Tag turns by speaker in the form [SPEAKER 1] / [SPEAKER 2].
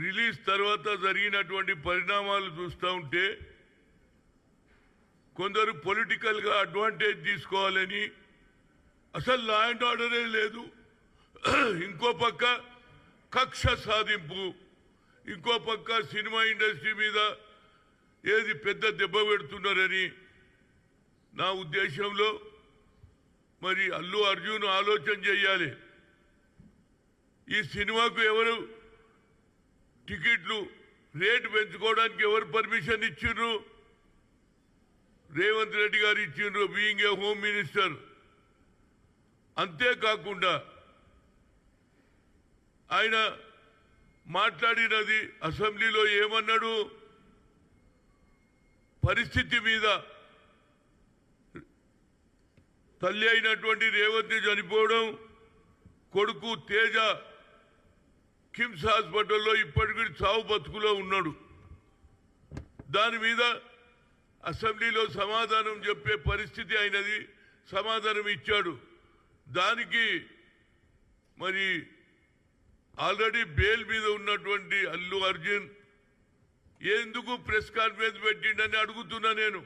[SPEAKER 1] Release తర్వాత జరిగినటువంటి పరిణామాలు చూస్తూ ఉంటే కొందరు పొలిటికల్గా అడ్వాంటేజ్ తీసుకోవాలని, అసలు లా అండ్ ఆర్డరే లేదు, ఇంకో పక్క కక్ష సాధింపు, ఇంకో పక్క సినిమా ఇండస్ట్రీ మీద ఏది పెద్ద దెబ్బ పెడుతున్నారని నా ఉద్దేశంలో మరి అల్లు అర్జున్ ఆలోచన చేయాలి. ఈ సినిమాకు ఎవరు టికెట్లు రేటు పెంచుకోవడానికి ఎవరు పర్మిషన్ ఇచ్చిండ్రు? రేవంత్ రెడ్డి గారు ఇచ్చిండ్రు, బీయింగ్ ఏ హోమ్ మినిస్టర్. అంతేకాకుండా ఆయన మాట్లాడినది అసెంబ్లీలో ఏమన్నాడు? పరిస్థితి మీద తల్లి అయినటువంటి రేవంత్ చనిపోవడం, కొడుకు తేజ కిమ్స్ హాస్పిటల్లో ఇప్పటికీ చావు బతుకులో ఉన్నాడు. దాని మీద అసెంబ్లీలో సమాధానం చెప్పే పరిస్థితి అయినది, సమాధానం ఇచ్చాడు. దానికి మరి ఆల్రెడీ బెయిల్ మీద ఉన్నటువంటి అల్లు అర్జున్ ఎందుకు ప్రెస్ కాన్ఫరెన్స్ పెట్టిండని అడుగుతున్నా నేను.